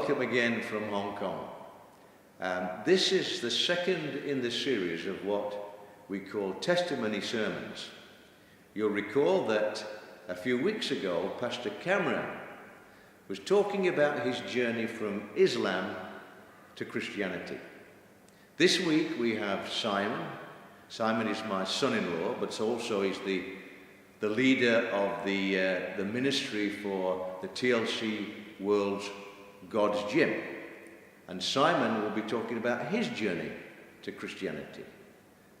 welcome again from Hong Kong. This is the second in the series of what we call testimony sermons. You'll recall that a few weeks ago, Pastor Cameron was talking about his journey from Islam to Christianity. This week we have Simon. Simon is my son-in-law, but also he's the leader of the ministry for the TLC World's God's Gym. And Simon will be talking about his journey to Christianity.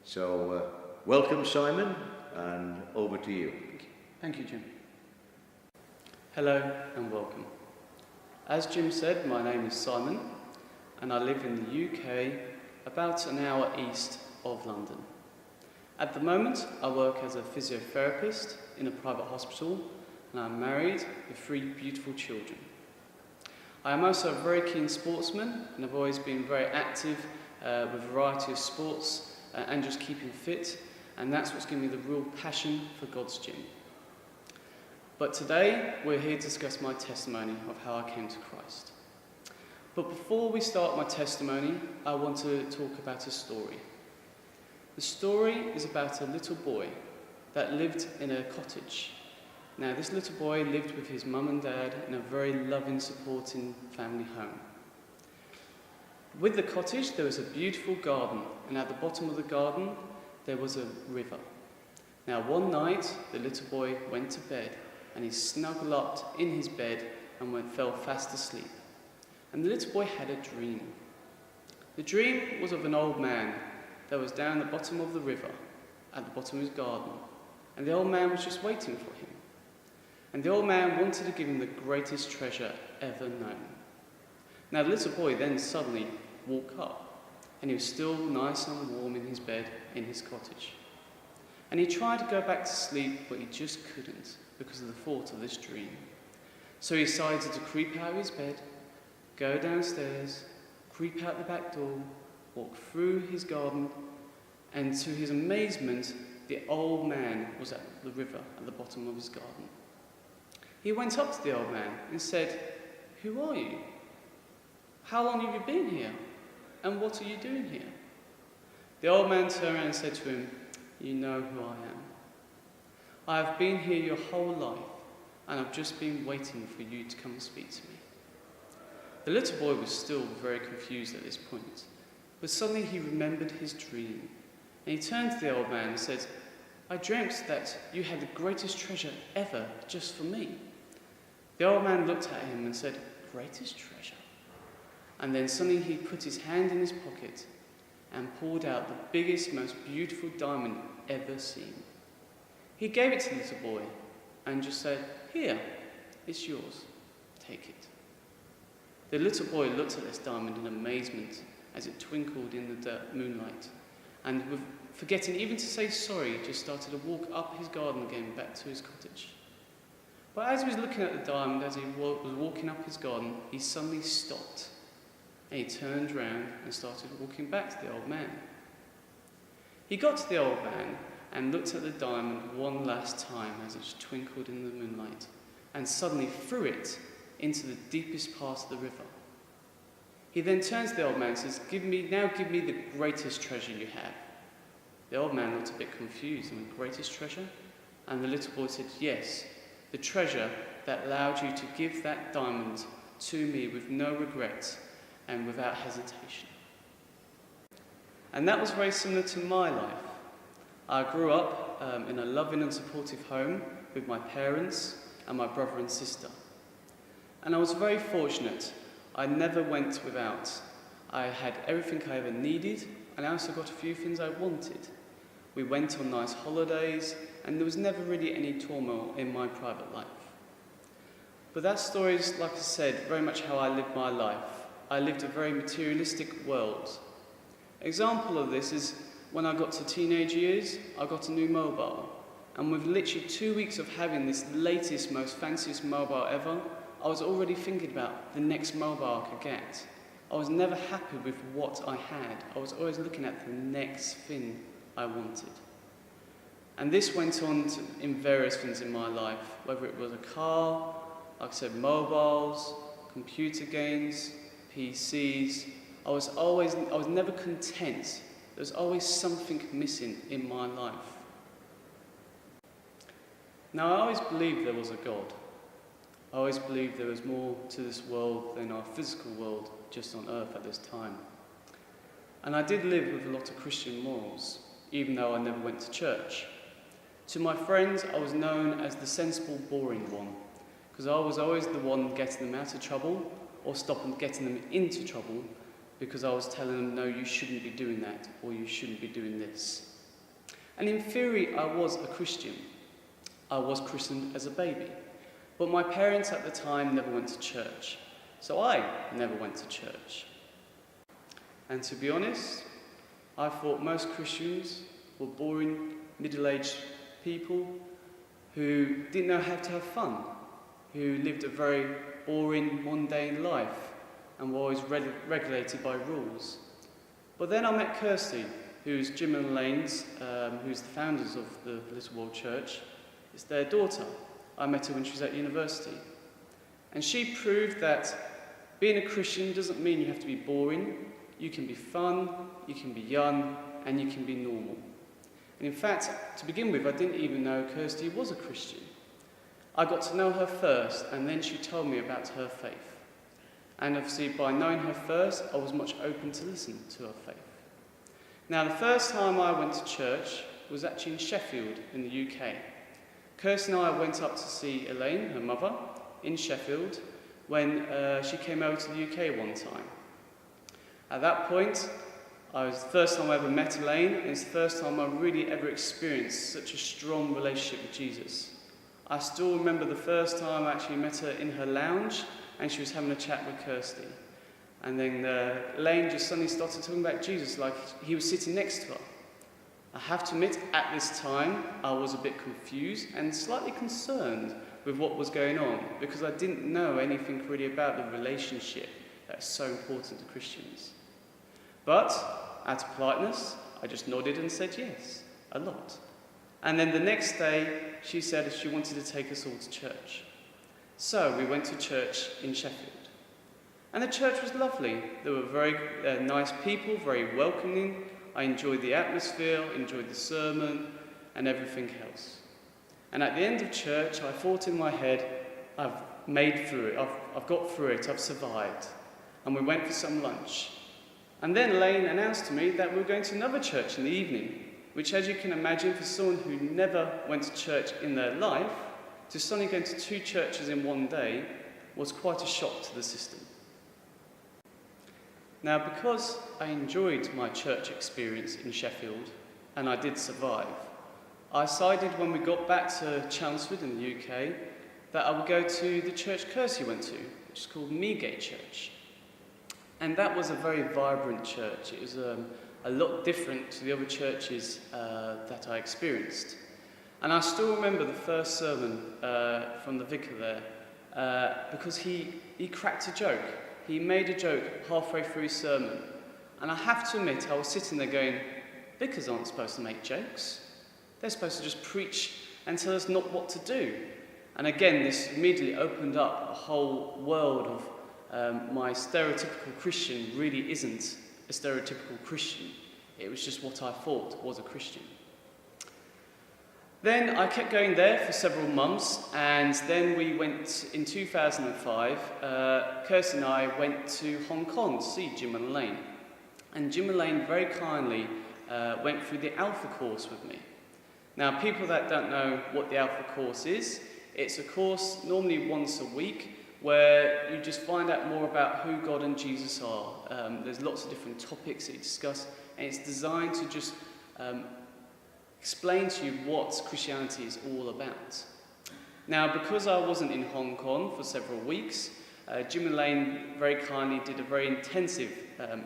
So welcome, Simon, and over to you. Thank you, Jim. Hello and welcome. As Jim said, my name is Simon, and I live in the UK, about an hour east of London. At the moment, I work as a physiotherapist in a private hospital, and I'm married with 3 beautiful children. I am also a very keen sportsman, and I've always been very active with a variety of sports and just keeping fit, and that's what's given me the real passion for God's Gym. But today, we're here to discuss my testimony of how I came to Christ. But before we start my testimony, I want to talk about a story. The story is about a little boy that lived in a cottage. Now, this little boy lived with his mum and dad in a very loving, supporting family home. With the cottage, there was a beautiful garden, and at the bottom of the garden, there was a river. Now, one night, the little boy went to bed, and he snuggled up in his bed and fell fast asleep. And the little boy had a dream. The dream was of an old man that was down the bottom of the river, at the bottom of his garden, and the old man was just waiting for him. And the old man wanted to give him the greatest treasure ever known. Now the little boy then suddenly woke up, and he was still nice and warm in his bed in his cottage. And he tried to go back to sleep, but he just couldn't because of the thought of this dream. So he decided to creep out of his bed, go downstairs, creep out the back door, walk through his garden, and to his amazement, the old man was at the river at the bottom of his garden. He went up to the old man and said, "Who are you? How long have you been here? And what are you doing here?" The old man turned around and said to him, "You know who I am. I have been here your whole life, and I've just been waiting for you to come and speak to me." The little boy was still very confused at this point, but suddenly he remembered his dream, and he turned to the old man and said, "I dreamt that you had the greatest treasure ever just for me." The old man looked at him and said, "Greatest treasure?" And then suddenly he put his hand in his pocket and pulled out the biggest, most beautiful diamond ever seen. He gave it to the little boy and just said, "Here, it's yours, take it." The little boy looked at this diamond in amazement as it twinkled in the moonlight, and with forgetting even to say sorry, just started to walk up his garden again back to his cottage. But as he was looking at the diamond, as he was walking up his garden, he suddenly stopped, and he turned round and started walking back to the old man. He got to the old man and looked at the diamond one last time as it twinkled in the moonlight, and suddenly threw it into the deepest part of the river. He then turns to the old man and says, give me the greatest treasure you have." The old man looked a bit confused. "And the greatest treasure?" And the little boy said, "Yes, the treasure that allowed you to give that diamond to me with no regret and without hesitation." And that was very similar to my life. I grew up in a loving and supportive home with my parents and my brother and sister. And I was very fortunate. I never went without. I had everything I ever needed, and I also got a few things I wanted. We went on nice holidays, and there was never really any turmoil in my private life. But that story is, like I said, very much how I lived my life. I lived a very materialistic world. Example of this is when I got to teenage years, I got a new mobile. And with literally 2 weeks of having this latest, most fanciest mobile ever, I was already thinking about the next mobile I could get. I was never happy with what I had. I was always looking at the next thing I wanted. And this went on in various things in my life, whether it was a car, like I said, mobiles, computer games, PCs. I was never content. There was always something missing in my life. Now, I always believed there was a God. I always believed there was more to this world than our physical world just on earth at this time. And I did live with a lot of Christian morals, even though I never went to church. To my friends, I was known as the sensible, boring one, because I was always the one getting them out of trouble or stopping getting them into trouble, because I was telling them, no, you shouldn't be doing that, or you shouldn't be doing this. And in theory, I was a Christian. I was christened as a baby. But my parents at the time never went to church, so I never went to church. And to be honest, I thought most Christians were boring, middle-aged people who didn't know how to have fun, who lived a very boring, mundane life and were always regulated by rules. But then I met Kirsty, who's Jim and Elaine's, who's the founders of the Little World Church. It's their daughter. I met her when she was at university. And she proved that being a Christian doesn't mean you have to be boring. You can be fun, you can be young, and you can be normal. And in fact, to begin with, I didn't even know Kirsty was a Christian. I got to know her first, and then she told me about her faith. And obviously, by knowing her first, I was much open to listen to her faith. Now, the first time I went to church was actually in Sheffield, in the UK. Kirsty and I went up to see Elaine, her mother, in Sheffield, when she came over to the UK one time. At that point, it was the first time I ever met Elaine, and it's the first time I really ever experienced such a strong relationship with Jesus. I still remember the first time I actually met her in her lounge, and she was having a chat with Kirsty. And then Elaine just suddenly started talking about Jesus like he was sitting next to her. I have to admit, at this time, I was a bit confused and slightly concerned with what was going on, because I didn't know anything really about the relationship that's so important to Christians. But, out of politeness, I just nodded and said yes, a lot. And then the next day, she said she wanted to take us all to church. So we went to church in Sheffield. And the church was lovely. There were very nice people, very welcoming. I enjoyed the atmosphere, enjoyed the sermon, and everything else. And at the end of church, I thought in my head, I've made through it, I've got through it, I've survived. And we went for some lunch. And then Elaine announced to me that we were going to another church in the evening, which, as you can imagine, for someone who never went to church in their life, to suddenly go to 2 churches in one day was quite a shock to the system. Now, because I enjoyed my church experience in Sheffield, and I did survive, I decided when we got back to Chelmsford in the UK that I would go to the church Kirsty went to, which is called Meagate Church. And that was a very vibrant church. It was a lot different to the other churches that I experienced. And I still remember the first sermon from the vicar there, because he cracked a joke. He made a joke halfway through his sermon. And I have to admit, I was sitting there going, vicars aren't supposed to make jokes. They're supposed to just preach and tell us not what to do. And again, this immediately opened up a whole world of my stereotypical Christian really isn't a stereotypical Christian. It was just what I thought was a Christian. Then I kept going there for several months, and then we went, in 2005, Kirsty and I went to Hong Kong to see Jim and Elaine. And Jim and Elaine very kindly went through the Alpha course with me. Now, people that don't know what the Alpha course is, it's a course normally once a week where you just find out more about who God and Jesus are. There's lots of different topics that you discuss, and it's designed to just explain to you what Christianity is all about. Now, because I wasn't in Hong Kong for several weeks, Jim and Elaine very kindly did a very intensive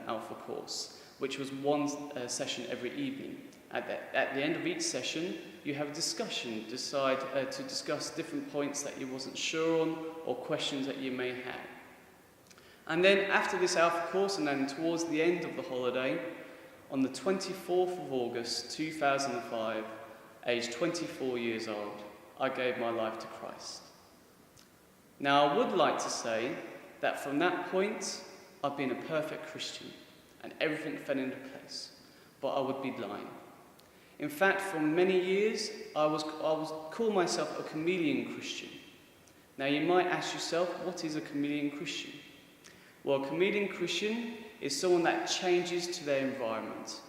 Alpha course, which was one session every evening. At the end of each session, you have a discussion, to discuss different points that you wasn't sure on or questions that you may have. And then after this Alpha course, and then towards the end of the holiday, on the 24th of August 2005, aged 24 years old, I gave my life to Christ. Now, I would like to say that from that point, I've been a perfect Christian and everything fell into place, but I would be lying. In fact, for many years, I was call myself a chameleon Christian. Now you might ask yourself, what is a chameleon Christian? Well, a chameleon Christian is someone that changes to their environment.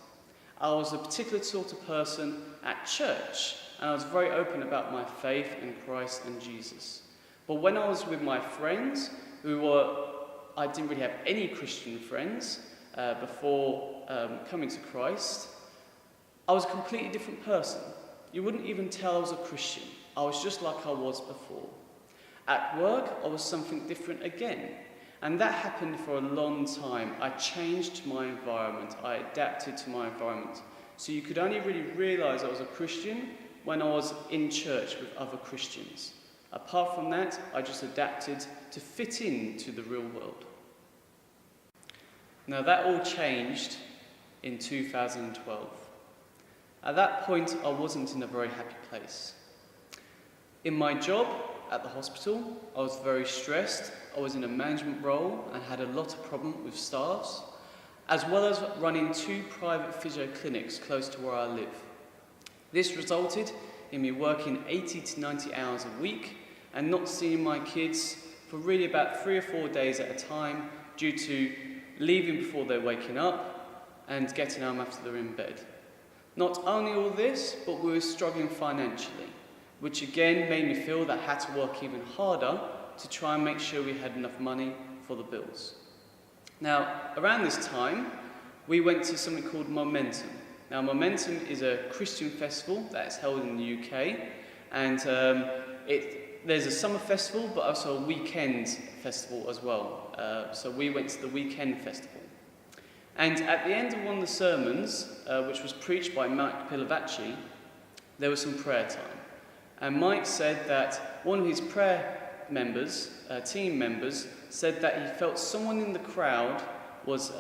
I was a particular sort of person at church, and I was very open about my faith in Christ and Jesus. But when I was with my friends, I didn't really have any Christian friends before coming to Christ, I was a completely different person. You wouldn't even tell I was a Christian. I was just like I was before. At work, I was something different again. And that happened for a long time. I changed my environment. I adapted to my environment. So you could only really realise I was a Christian when I was in church with other Christians. Apart from that, I just adapted to fit into the real world. Now that all changed in 2012. At that point, I wasn't in a very happy place. In my job at the hospital, I was very stressed. I was in a management role and had a lot of problems with staffs, as well as running 2 private physio clinics close to where I live. This resulted in me working 80 to 90 hours a week and not seeing my kids for really about 3 or 4 days at a time due to leaving before they're waking up and getting home after they're in bed. Not only all this, but we were struggling financially, which again made me feel that I had to work even harder to try and make sure we had enough money for the bills. Now, around this time, we went to something called Momentum. Now, Momentum is a Christian festival that's held in the UK, and there's a summer festival, but also a weekend festival as well. So we went to the weekend festival. And at the end of one of the sermons, which was preached by Mike Pilavacci, there was some prayer time. And Mike said that one of his prayer members, team members, said that he felt someone in the crowd was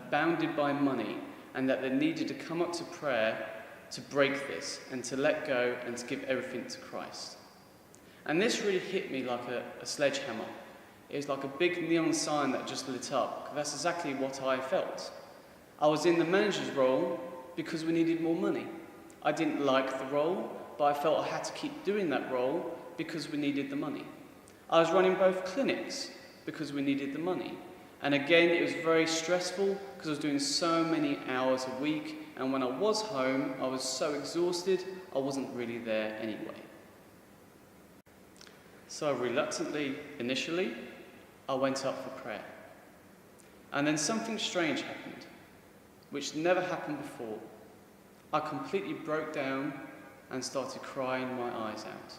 bounded by money and that they needed to come up to prayer to break this and to let go and to give everything to Christ. And this really hit me like a sledgehammer. It was like a big neon sign that just lit up. That's exactly what I felt. I was in the manager's role because we needed more money. I didn't like the role, but I felt I had to keep doing that role because we needed the money. I was running both clinics because we needed the money. And again, it was very stressful because I was doing so many hours a week, and when I was home, I was so exhausted, I wasn't really there anyway. So reluctantly, initially, I went up for prayer. And then something strange happened, which never happened before. I completely broke down and started crying my eyes out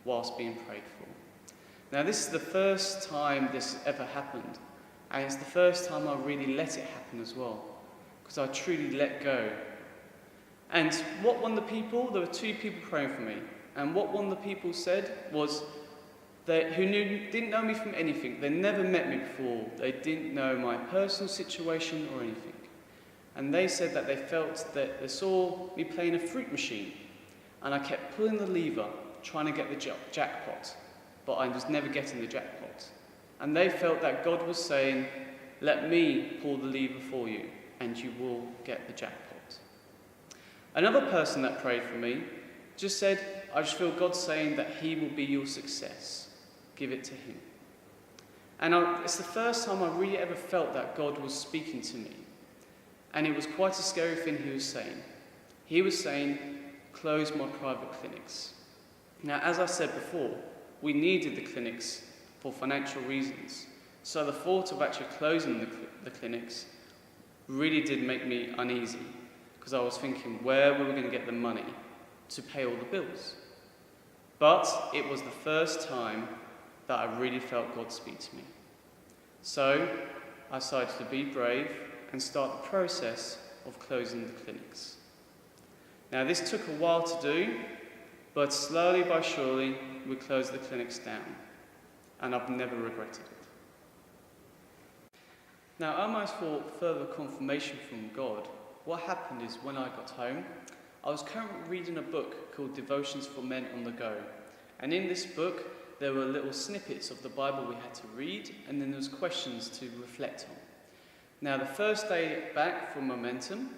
whilst being prayed for. Now, this is the first time this ever happened, and it's the first time I really let it happen as well, because I truly let go. And what one of the people, there were 2 people praying for me, and what one of the people said was, didn't know me from anything. They never met me before. They didn't know my personal situation or anything. And they said that they felt that they saw me playing a fruit machine. And I kept pulling the lever, trying to get the jackpot. But I was never getting the jackpot. And they felt that God was saying, let me pull the lever for you, and you will get the jackpot. Another person that prayed for me just said, I just feel God saying that he will be your success. Give it to him. And it's the first time I really ever felt that God was speaking to me. And it was quite a scary thing he was saying. He was saying, close my private clinics. Now, as I said before, we needed the clinics for financial reasons. So the thought of actually closing the clinics really did make me uneasy, because I was thinking, where were we going to get the money to pay all the bills? But it was the first time that I really felt God speak to me. So I decided to be brave and start the process of closing the clinics. Now, this took a while to do, but slowly but surely we closed the clinics down, and I've never regretted it. Now, almost for further confirmation from God, what happened is when I got home, I was currently reading a book called Devotions for Men on the Go. And in this book, there were little snippets of the Bible we had to read, and then there was questions to reflect on. Now, the first day back from Momentum,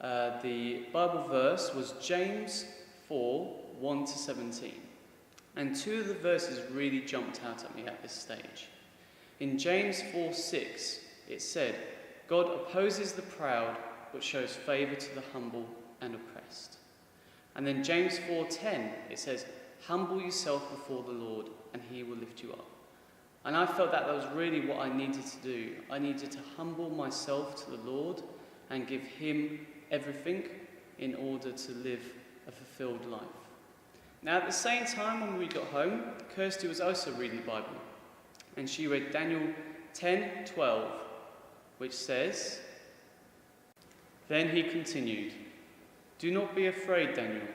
the Bible verse was James 4, 1 to 17. And two of the verses really jumped out at me at this stage. In James 4:6, it said, God opposes the proud, but shows favour to the humble and oppressed. And then James 4:10, it says, humble yourself before the Lord, and he will lift you up. And I felt that was really what I needed to do. I needed to humble myself to the Lord and give him everything in order to live a fulfilled life. Now, at the same time, when we got home, Kirsty was also reading the Bible. And she read Daniel 10:12, which says, then he continued, do not be afraid, Daniel,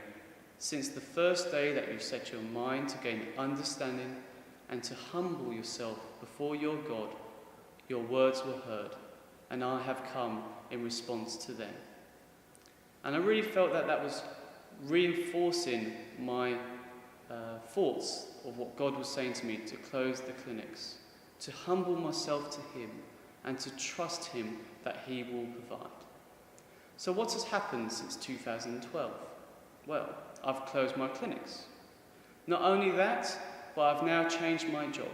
since the first day that you set your mind to gain understanding and to humble yourself before your God, your words were heard, and I have come in response to them. And I really felt that that was reinforcing my thoughts of what God was saying to me to close the clinics, to humble myself to him and to trust him that he will provide. So what has happened since 2012? Well, I've closed my clinics. Not only that, but I've now changed my job.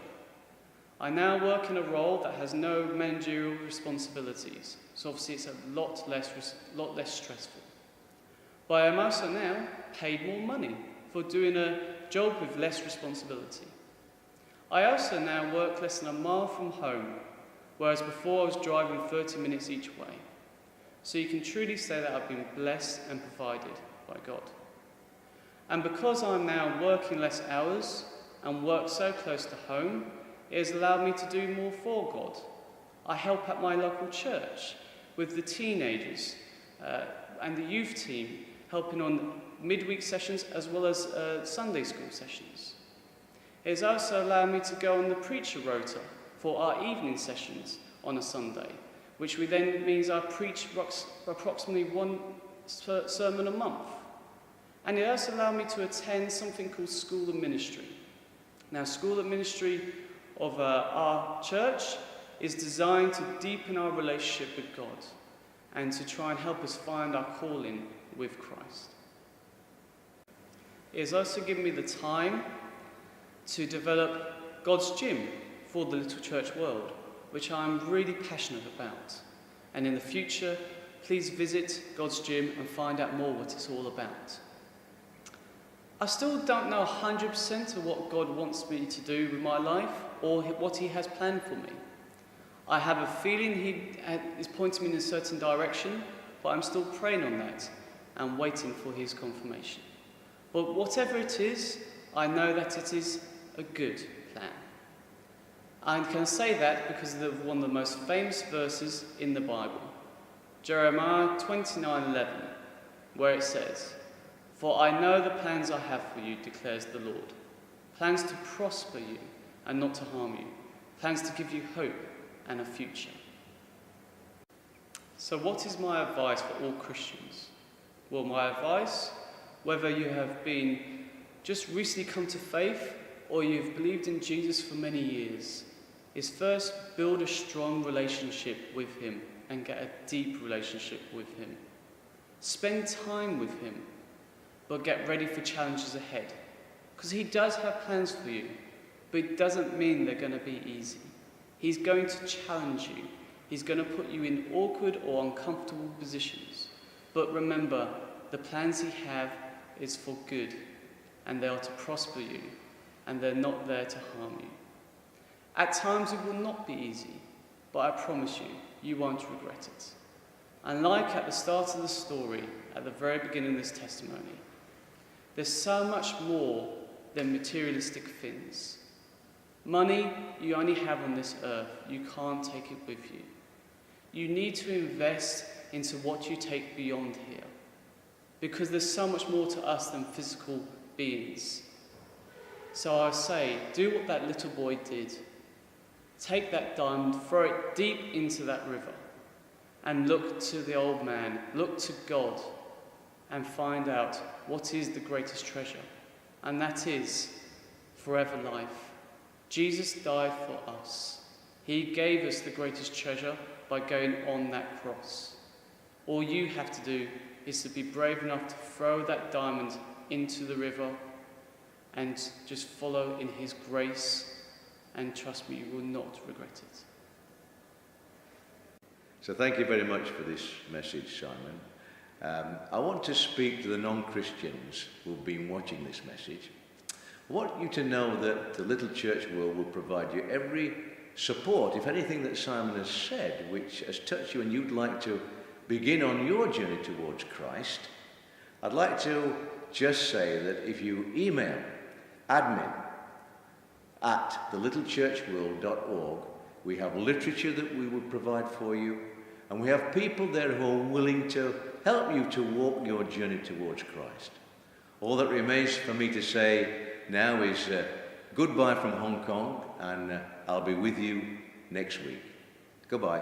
I now work in a role that has no managerial responsibilities, so obviously it's a lot less stressful. But I am also now paid more money for doing a job with less responsibility. I also now work less than a mile from home, whereas before I was driving 30 minutes each way. So you can truly say that I've been blessed and provided by God. And because I'm now working less hours and work so close to home, it has allowed me to do more for God. I help at my local church with the teenagers and the youth team, helping on midweek sessions as well as Sunday school sessions. It has also allowed me to go on the preacher rota for our evening sessions on a Sunday, which then means I preach approximately one sermon a month. And it also allowed me to attend something called School of Ministry. Now, School of Ministry of our church is designed to deepen our relationship with God and to try and help us find our calling with Christ. It has also given me the time to develop God's gym for the little church world, which I'm really passionate about. And in the future, please visit God's gym and find out more what it's all about. I still don't know 100% of what God wants me to do with my life or what he has planned for me. I have a feeling he is pointing me in a certain direction, but I'm still praying on that and waiting for his confirmation. But whatever it is, I know that it is a good plan. I can say that because of one of the most famous verses in the Bible, Jeremiah 29:11, where it says, for I know the plans I have for you, declares the Lord. Plans to prosper you and not to harm you. Plans to give you hope and a future. So what is my advice for all Christians? Well, my advice, whether you have been just recently come to faith or you've believed in Jesus for many years, is first build a strong relationship with him and get a deep relationship with him. Spend time with him, but get ready for challenges ahead. Because he does have plans for you, but it doesn't mean they're going to be easy. He's going to challenge you. He's going to put you in awkward or uncomfortable positions. But remember, the plans he has is for good, and they are to prosper you, and they're not there to harm you. At times it will not be easy, but I promise you, you won't regret it. And like at the start of the story, at the very beginning of this testimony, there's so much more than materialistic things. Money you only have on this earth, you can't take it with you. You need to invest into what you take beyond here, because there's so much more to us than physical beings. So I say, do what that little boy did. Take that diamond, throw it deep into that river, and look to the old man, look to God, and find out what is the greatest treasure. And that is forever life. Jesus died for us. He gave us the greatest treasure by going on that cross. All you have to do is to be brave enough to throw that diamond into the river and just follow in his grace, and trust me, you will not regret it. So thank you very much for this message, Simon. I want to speak to the non-Christians who've been watching this message. I want you to know that the Little Church World will provide you every support, if anything that Simon has said, which has touched you and you'd like to begin on your journey towards Christ. I'd like to just say that if you email admin@thelittlechurchworld.org, we have literature that we will provide for you, and we have people there who are willing to help you to walk your journey towards Christ. All that remains for me to say now is goodbye from Hong Kong, and I'll be with you next week. Goodbye.